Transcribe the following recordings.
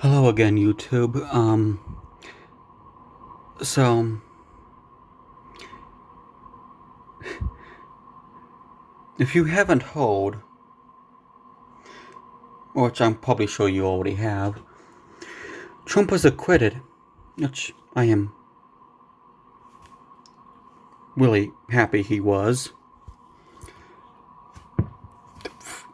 Hello again, YouTube. So if you haven't heard, which I'm probably sure you already have, Trump was acquitted, which I am really happy he was.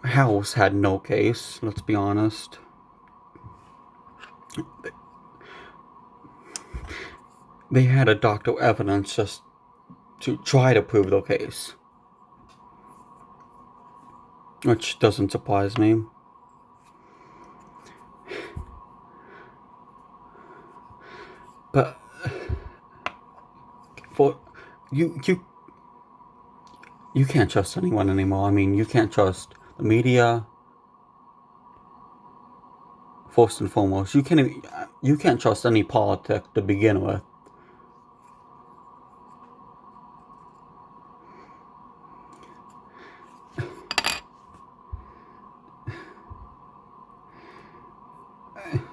House had no case, let's be honest. They had a doctor evidence just to try to prove the case, which doesn't surprise me. But for you you can't trust anyone anymore. I mean, you can't trust the media. First and foremost, you can't trust any politic to begin with.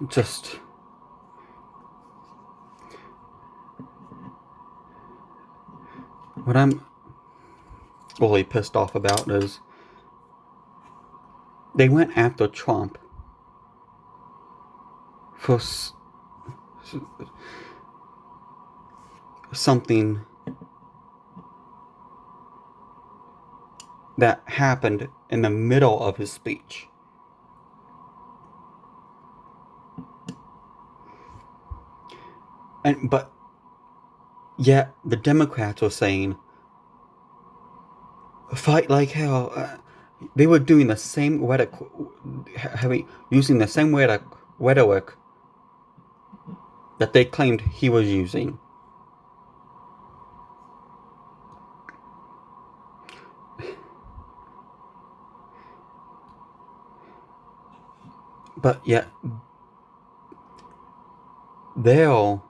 Just what I'm really pissed off about is they went after Trump for something that happened in the middle of his speech. But yet the Democrats were saying, fight like hell. They were doing the same rhetoric, using the same rhetoric that they claimed he was using. But yet, their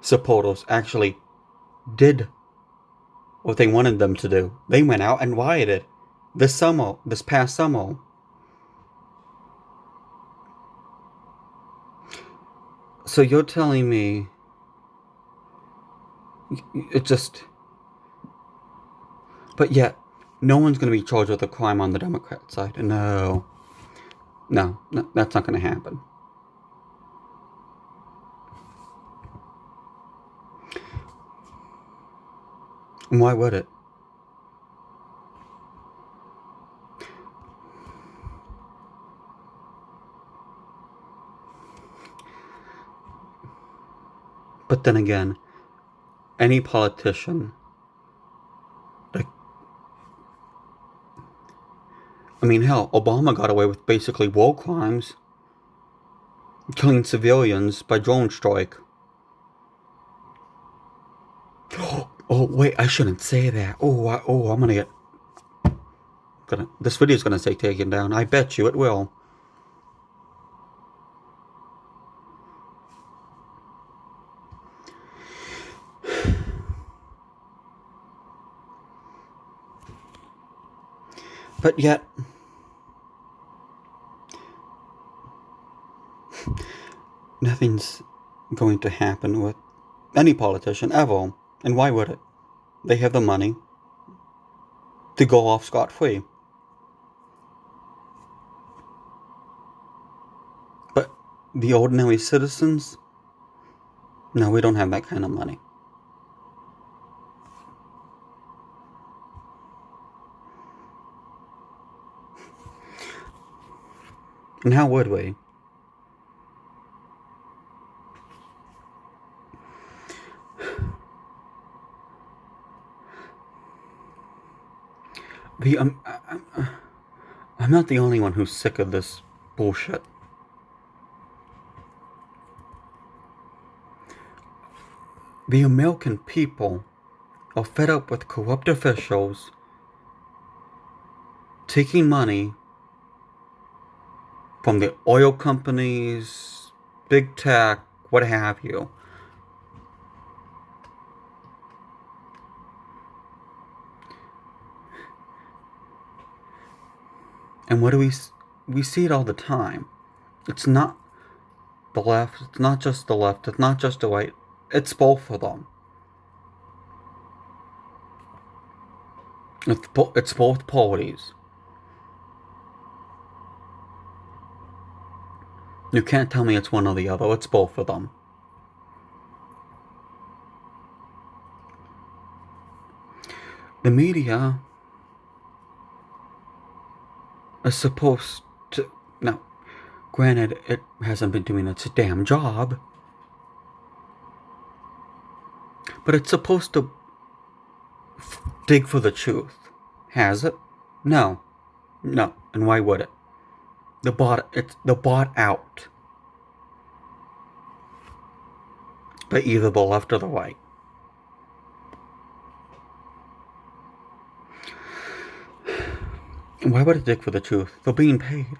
supporters actually did what they wanted them to do. They went out and rioted this past summer. So you're telling me it just... But yet, no one's going to be charged with a crime on the Democrat side. No, that's not going to happen. And why would it? But then again, any politician, like, I mean, hell, Obama got away with basically war crimes, killing civilians by drone strike. Oh wait, I shouldn't say that. I'm gonna get... This video's gonna say taken down. I bet you it will. But yet, nothing's going to happen with any politician ever. And why would it? They have the money to go off scot-free. But the ordinary citizens? No, we don't have that kind of money. And how would we? The I'm not the only one who's sick of this bullshit. The American people are fed up with corrupt officials taking money from the oil companies, big tech, what have you. And what do we see it all the time. It's not the left, it's not just the left, it's not just the right, it's both of them. It's both parties. You can't tell me it's one or the other, it's both of them. The media is supposed to. Now, granted, it hasn't been doing its damn job, but it's supposed to dig for the truth. Has it? No. No. And why would it? It's the bought out by either the left or the right. And why would it dig for the truth? They're being paid.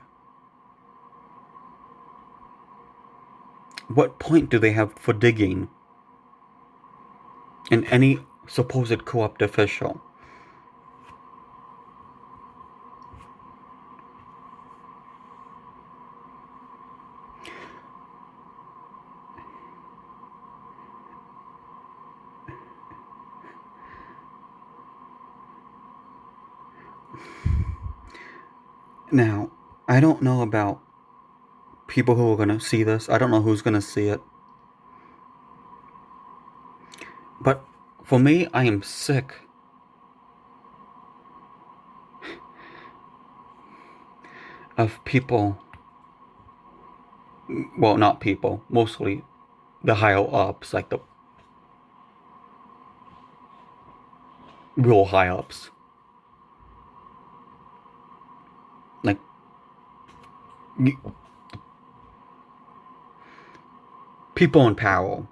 What point do they have for digging in any supposed corrupt official? Now, I don't know about people who are going to see this. I don't know who's going to see it. But for me, I am sick of people, well, not people, mostly the higher ups, like the real high ups. Like, people in power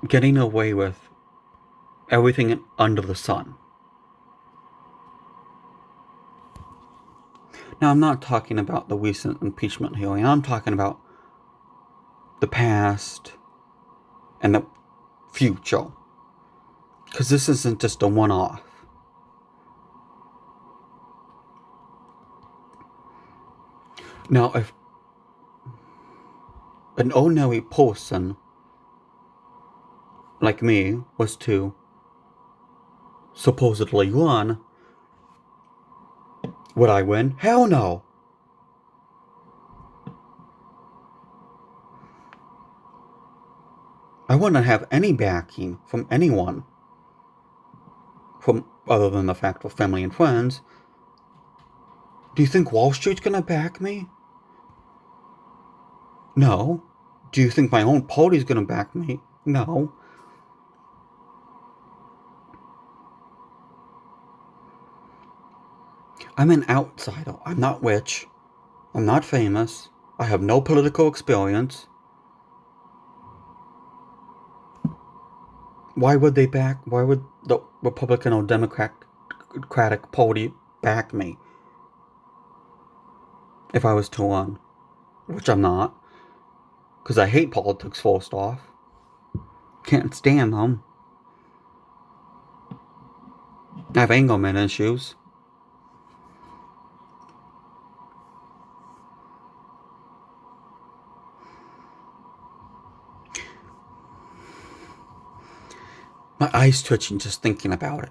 getting away with everything under the sun. Now, I'm not talking about the recent impeachment hearing. I'm talking about the past and the future. Because this isn't just a one-off. Now, if an ordinary person like me was to supposedly run, would I win? Hell no! I wouldn't have any backing from anyone, from other than the fact of family and friends. Do you think Wall Street's gonna back me? No. Do you think my own party's gonna back me? No. I'm an outsider. I'm not rich. I'm not famous. I have no political experience. Why would the Republican or Democratic Party back me if I was to run? Which I'm not. Because I hate politics, first off. Can't stand them. I have anger management issues. My eyes twitching just thinking about it.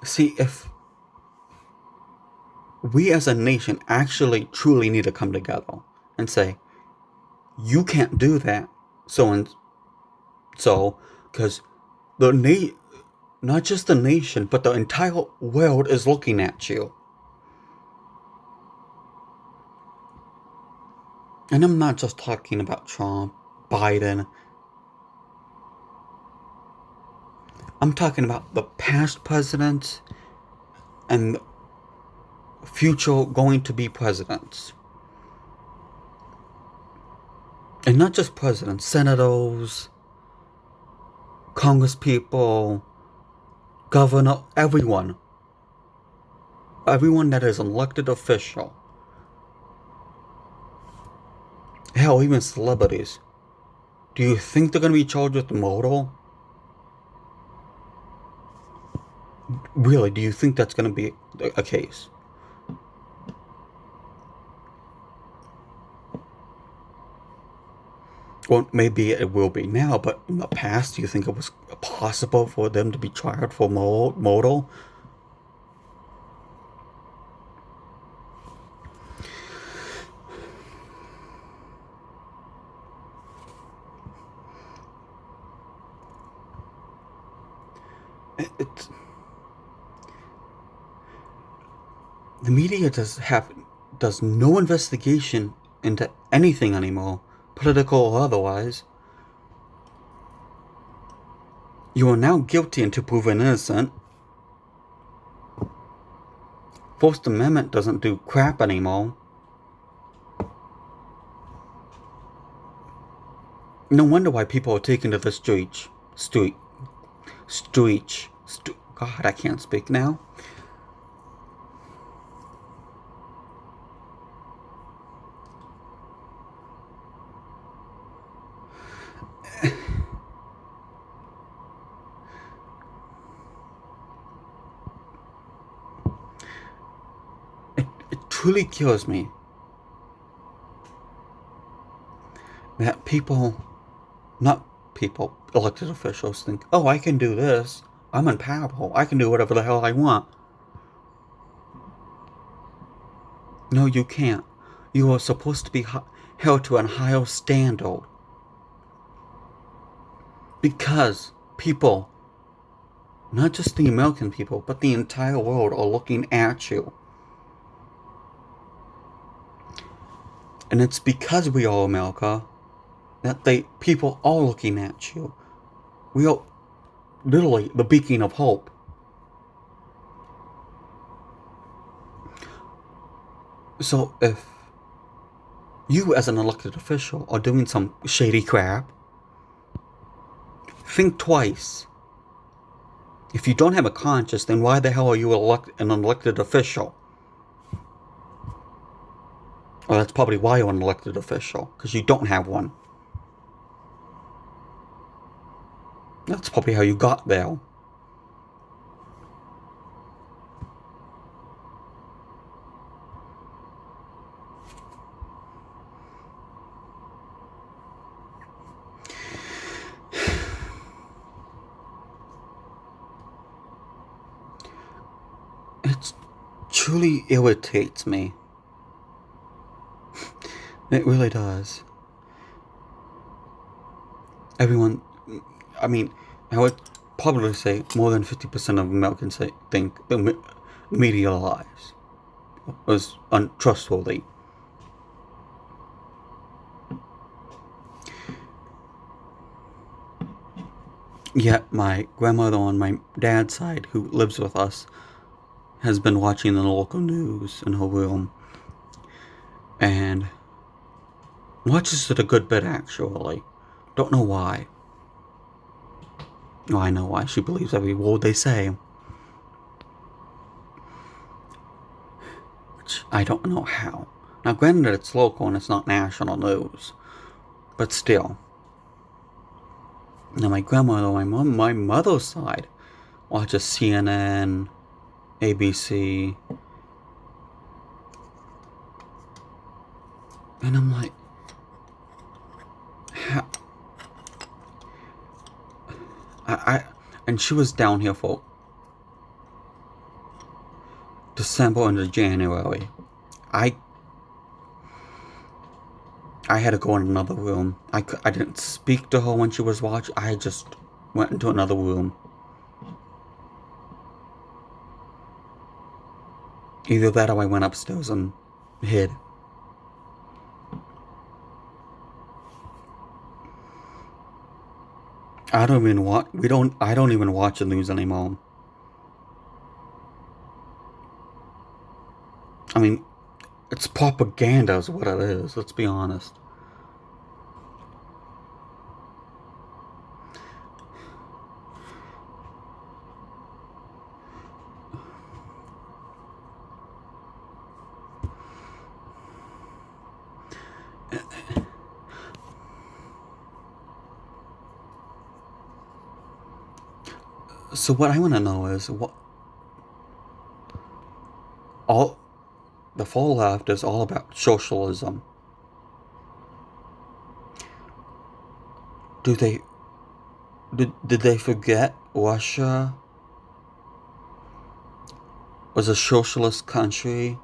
See, if we as a nation actually truly need to come together and say, you can't do that, so and so, because not just the nation, but the entire world is looking at you. And I'm not just talking about Trump, Biden. I'm talking about the past presidents and future going to be presidents. And not just presidents, senators, congresspeople, governor, everyone. everyone that is an elected official, hell, even celebrities, do you think they're going to be charged with murder? Really, do you think that's going to be a case? Well, maybe it will be now, but in the past, do you think it was possible for them to be tried for murder? It's, the media does no investigation into anything anymore, political or otherwise. You are now guilty until proven innocent. First Amendment doesn't do crap anymore. No wonder why people are taking to the streets. God, I can't speak now. It truly kills me that elected officials think, oh, I can do this. I'm unpowerful. I can do whatever the hell I want. No, you can't. You are supposed to be held to a higher standard. Because people, not just the American people, but the entire world are looking at you. And it's because we are America that people are looking at you. We are literally the beacon of hope. So if you as an elected official are doing some shady crap, think twice. If you don't have a conscience, then why the hell are you an elected official? Well, that's probably why you're an elected official, because you don't have one. That's probably how you got there. It truly irritates me. It really does. Everyone, I mean, I would probably say more than 50% of Americans think the media lies, is untrustworthy. Yet my grandmother on my dad's side, who lives with us, has been watching the local news in her room, and watches it a good bit actually. Don't know why. Oh, I know why. She believes every word they say. Which I don't know how. Now, granted, it's local and it's not national news, but still. Now, my grandmother, my mother's side, watches CNN, ABC, and I'm like, how? And she was down here for December into January. I had to go in another room. I didn't speak to her when she was watching. I just went into another room. Either that or I went upstairs and hid. I don't even watch the news anymore. I mean, it's propaganda is what it is, let's be honest. So what I want to know is what all the far left is all about socialism. Do they did they forget Russia was a socialist country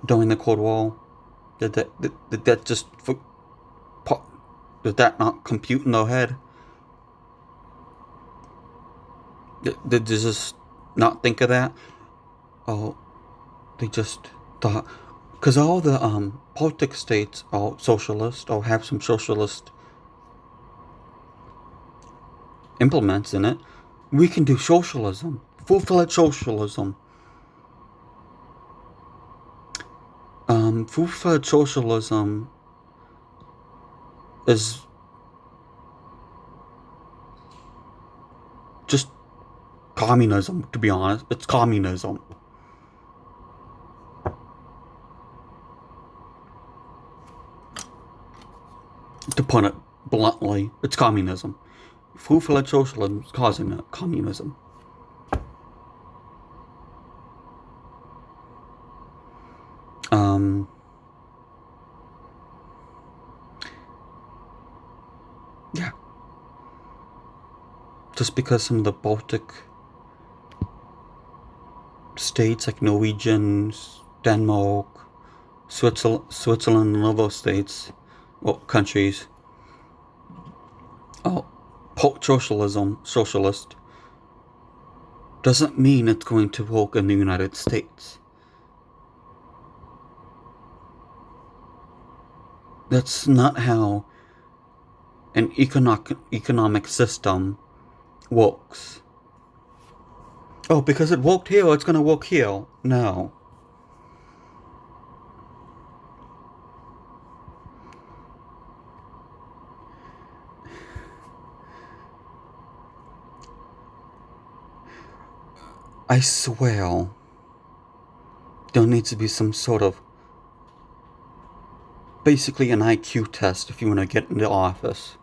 during the Cold War? Did that just did that not compute in their head? Did they just not think of that? Oh, they just thought because all the Baltic states are socialist or have some socialist implements in it. We can do socialism, full-fledged socialism. Full-fledged socialism is just communism, to be honest. It's communism. To put it bluntly, it's communism. Full-fledged socialism is causing it, communism. Yeah. Just because some of the Baltic states like Norwegian, Denmark, Switzerland, and other states, well, countries, socialist, doesn't mean it's going to work in the United States. That's not how an economic system works. Oh, because it worked here, it's going to work here. No. I swear, there needs to be some sort of, basically an IQ test if you want to get into office.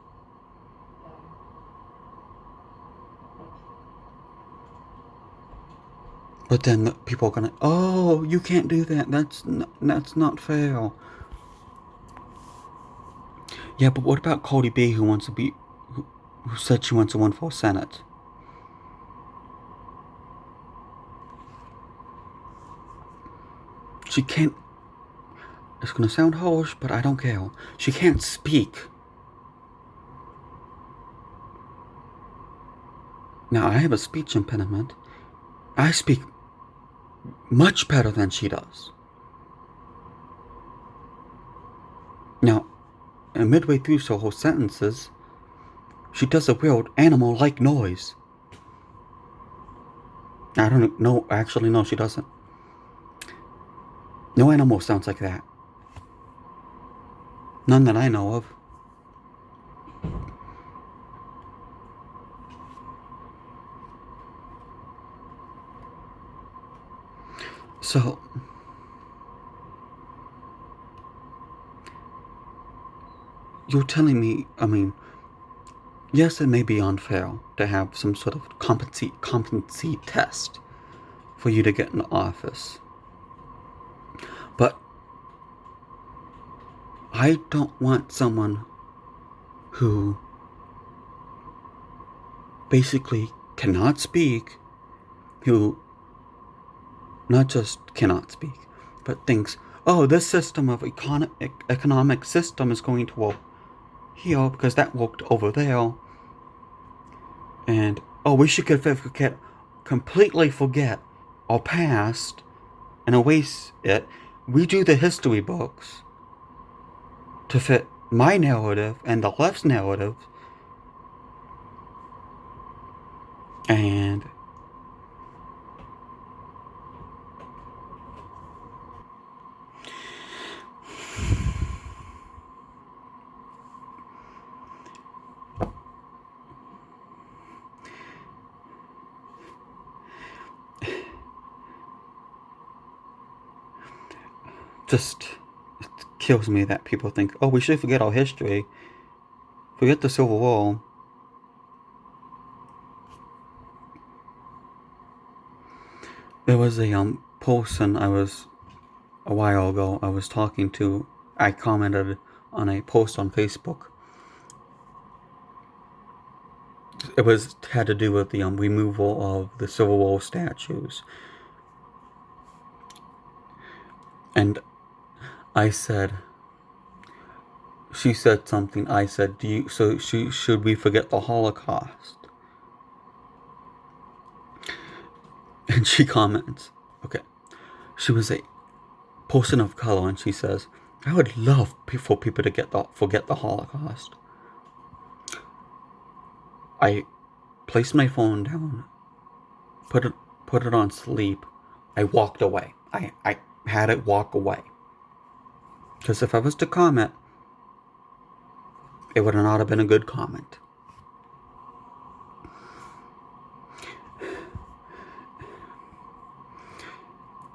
But then people are gonna, oh, you can't do that. That's not fair. Yeah, but what about Cardi B, who said she wants to run for Senate? She can't. It's gonna sound harsh, but I don't care. She can't speak. Now I have a speech impediment. I speak much better than she does. Now, midway through her sentences, she does a weird animal-like noise. I don't know. Actually, no, she doesn't. No animal sounds like that. None that I know of. So, you're telling me, I mean, yes, it may be unfair to have some sort of competency test for you to get into office. But I don't want someone who basically cannot speak, who not just cannot speak, but thinks, oh, this system of economic system is going to work here because that worked over there. And, oh, we should completely forget our past and erase it. We do the history books to fit my narrative and the left's narrative. And just, it kills me that people think, oh, we should forget our history, forget the Civil War. There was a person I was a while ago. I was talking to. I commented on a post on Facebook. It had to do with the removal of the Civil War statues, and I said. She said something. I said, "Do you? So should we forget the Holocaust?" And she comments, "Okay." She was a person of color, and she says, "I would love for people to forget the Holocaust." I placed my phone down, put it on sleep. I walked away. I had it walk away. Because if I was to comment, it would not have been a good comment.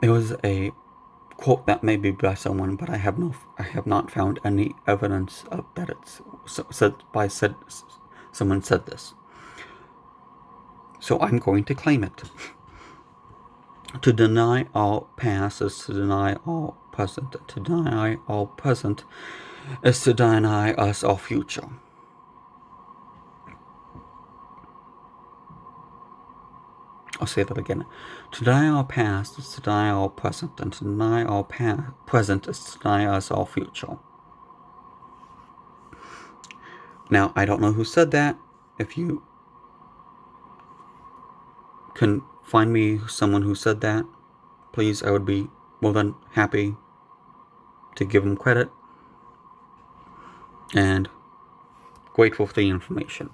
It was a quote that may be by someone, but I have not found any evidence of that it's someone said this. So I'm going to claim it. To deny all past is to deny all present. To deny all present is to deny us all future. I'll say that again. To deny our past is to deny our present, and to deny our present is to deny us all future. Now, I don't know who said that. If you can find me someone who said that, please, I would be more than happy to give them credit and grateful for the information.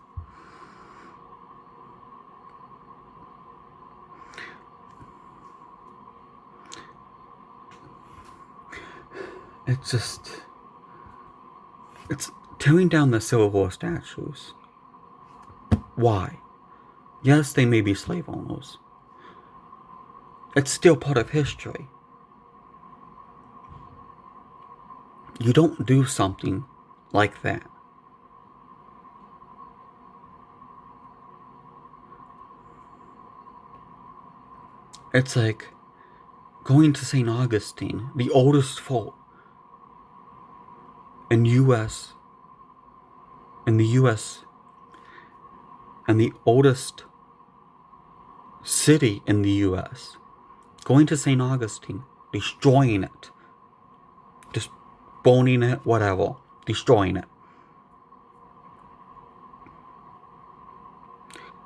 It's tearing down the Civil War statues. Why? Yes, they may be slave owners. It's still part of history. You don't do something like that. It's like going to St. Augustine, the oldest fort in the U.S., and the oldest city in the U.S., going to St. Augustine, destroying it, just boning it, whatever, destroying it.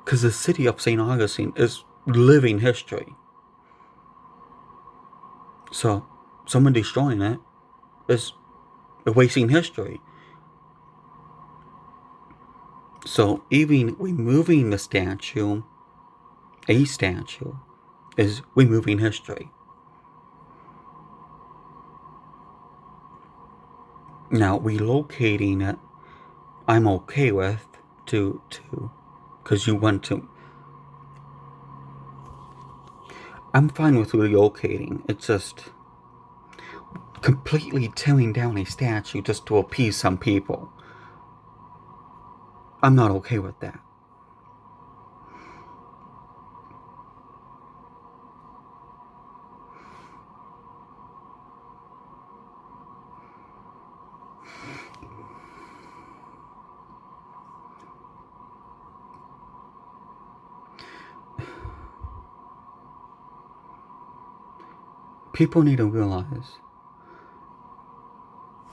Because the city of St. Augustine is living history. So, someone destroying it is erasing history. So, even removing the statue, a statue, is removing history. Now, relocating it, I'm okay with, because you want to. I'm fine with relocating. It's just completely tearing down a statue just to appease some people. I'm not okay with that. People need to realize,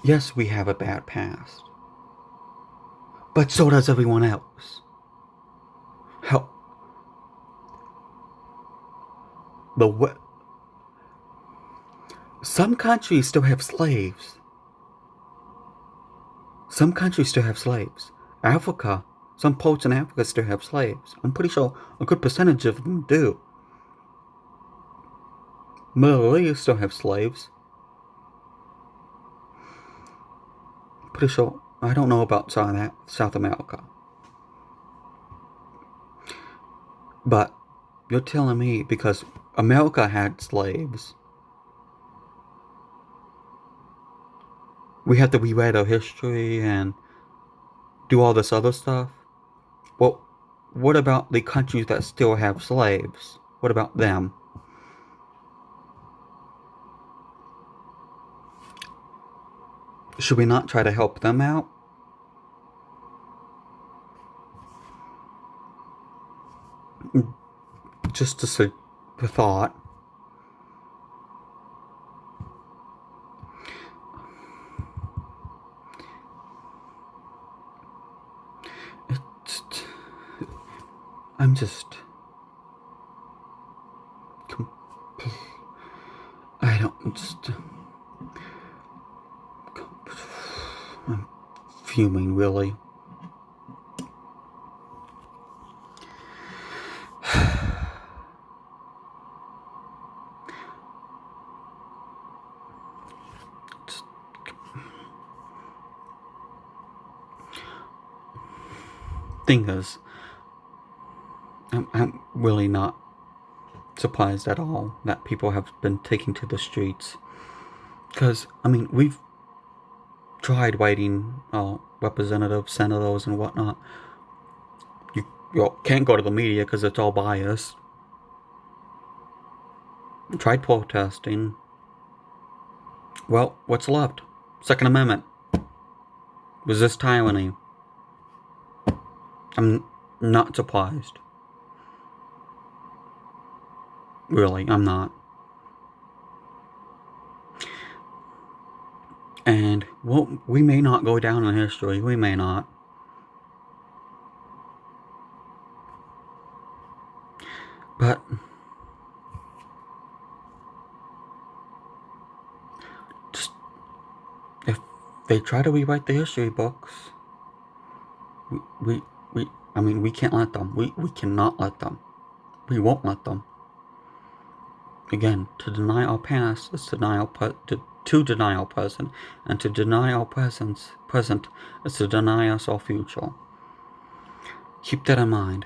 yes, we have a bad past, but so does everyone else. Hell, some countries still have slaves. Some countries still have slaves. Africa, some parts in Africa still have slaves. I'm pretty sure a good percentage of them do. Middle East still have slaves. Pretty sure. I don't know about South America. But you're telling me because America had slaves, we have to rewrite our history and do all this other stuff? Well, what about the countries that still have slaves? What about them? Should we not try to help them out? Just a thought. It's, I'm just. I don't just. I'm fuming, really. Thing is, I'm really not surprised at all that people have been taking to the streets. Because, I mean, we've tried writing representatives, senators, and whatnot. You can't go to the media because it's all biased. Tried protesting. Well, what's left? Second Amendment. Resist tyranny. I'm not surprised. Really, I'm not. And, well, we may not go down in history. We may not. But just, if they try to rewrite the history books, we I mean, we can't let them. We cannot let them. We won't let them. Again, to deny our past is to deny our present, and to deny our present is to deny us our future. Keep that in mind.